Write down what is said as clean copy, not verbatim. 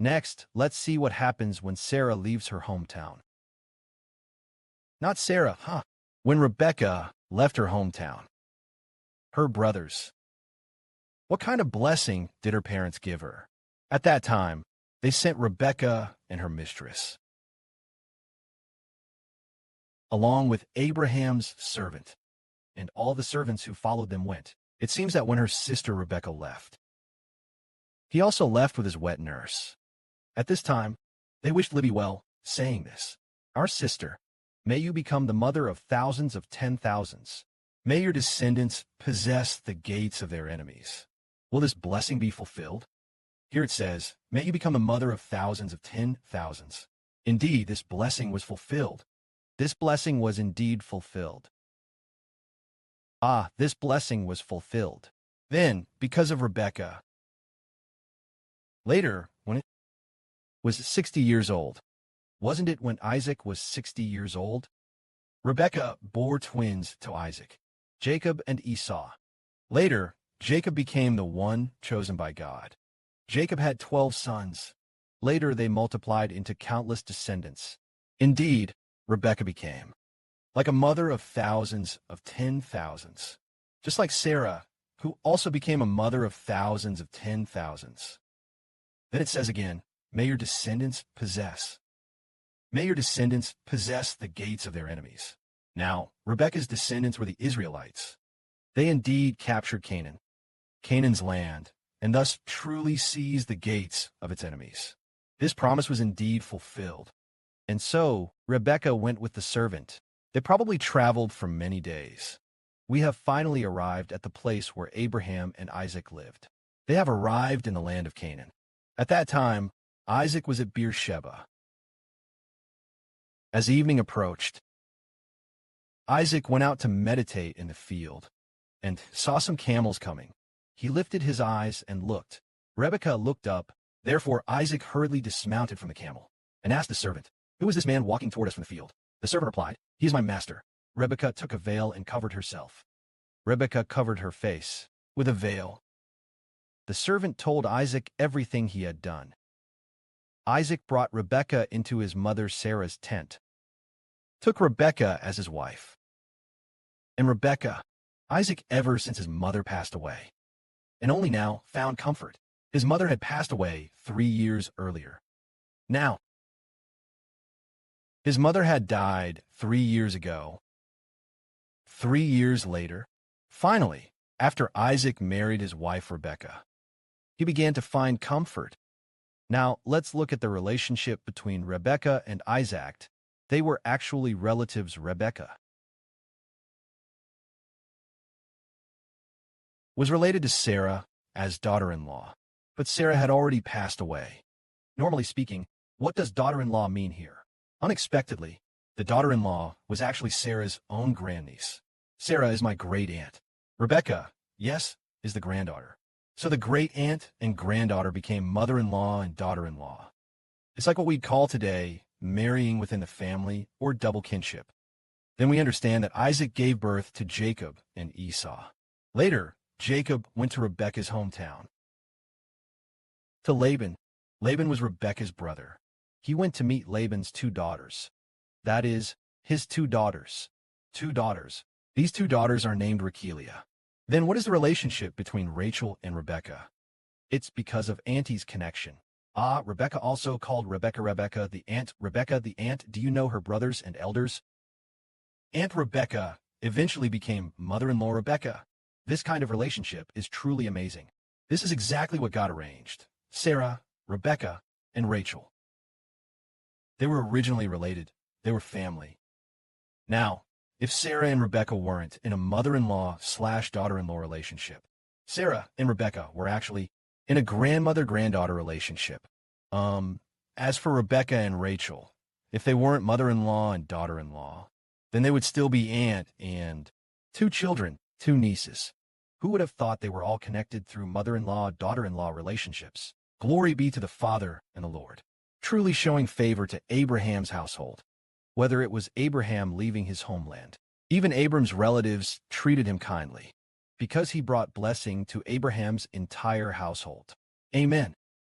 Next, let's see what happens when Sarah leaves her hometown. Not Sarah, huh? When Rebekah left her hometown. Her brothers. What kind of blessing did her parents give her? At that time, they sent Rebekah and her mistress, along with Abraham's servant, and all the servants who followed them went. It seems that when her sister Rebekah left, he also left with his wet nurse. At this time, they wished Libby well, saying this, "Our sister, may you become the mother of thousands of 10,000s. May your descendants possess the gates of their enemies." Will this blessing be fulfilled? Here it says, "May you become the mother of thousands of 10,000s." Indeed, this blessing was fulfilled. This blessing was indeed fulfilled. This blessing was fulfilled. Then, because of Rebekah, later, when it was 60 years old, wasn't it when Isaac was 60 years old? Rebekah bore twins to Isaac, Jacob and Esau. Later, Jacob became the one chosen by God. Jacob had 12 sons. Later, they multiplied into countless descendants. Indeed, Rebekah became like a mother of thousands of 10,000s, just like Sarah, who also became a mother of thousands of 10,000s. Then it says again, "May your descendants possess. May your descendants possess the gates of their enemies." Now, Rebekah's descendants were the Israelites. They indeed captured Canaan, Canaan's land, and thus truly seized the gates of its enemies. This promise was indeed fulfilled. And so, Rebekah went with the servant. They probably traveled for many days. We have finally arrived at the place where Abraham and Isaac lived. They have arrived in the land of Canaan. At that time, Isaac was at Beersheba. As evening approached, Isaac went out to meditate in the field and saw some camels coming. He lifted his eyes and looked. Rebekah looked up. Therefore Isaac hurriedly dismounted from the camel and asked the servant, "Who is this man walking toward us from the field?" The servant replied, "He is my master." Rebekah took a veil and covered herself. Rebekah covered her face with a veil. The servant told Isaac everything he had done. Isaac brought Rebekah into his mother Sarah's tent, took Rebekah as his wife. And Rebekah, Isaac ever since his mother passed away, and only now found comfort. His mother had passed away 3 years earlier. Now, his mother had died 3 years ago. 3 years later, finally, after Isaac married his wife Rebekah, he began to find comfort. Now, let's look at the relationship between Rebekah and Isaac. They were actually relatives. Rebekah was related to Sarah as daughter-in-law, but Sarah had already passed away. Normally speaking, what does daughter-in-law mean here? Unexpectedly, the daughter-in-law was actually Sarah's own grandniece. Sarah is my great-aunt. Rebekah, yes, is the granddaughter. So the great-aunt and granddaughter became mother-in-law and daughter-in-law. It's like what we'd call today marrying within the family or double kinship. Then we understand that Isaac gave birth to Jacob and Esau. Later, Jacob went to Rebekah's hometown, to Laban. Laban was Rebekah's brother. He went to meet Laban's 2 daughters. That is, his 2 daughters. 2 daughters. These 2 daughters are named Racheliah. Then what is the relationship between Rachel and Rebekah? It's because of Auntie's connection. Rebekah also called Rebekah the aunt. Rebekah the aunt. Do you know her brothers and elders? Aunt Rebekah eventually became mother-in-law Rebekah. This kind of relationship is truly amazing. This is exactly what God arranged. Sarah, Rebekah, and Rachel. They were originally related. They were family. Now, if Sarah and Rebekah weren't in a mother-in-law/daughter-in-law relationship, Sarah and Rebekah were actually in a grandmother-granddaughter relationship. As for Rebekah and Rachel, if they weren't mother-in-law and daughter-in-law, then they would still be aunt and 2 children, 2 nieces. Who would have thought they were all connected through mother-in-law, daughter-in-law relationships? Glory be to the Father and the Lord, truly showing favor to Abraham's household. Whether it was Abraham leaving his homeland, even Abram's relatives treated him kindly, because he brought blessing to Abraham's entire household. Amen.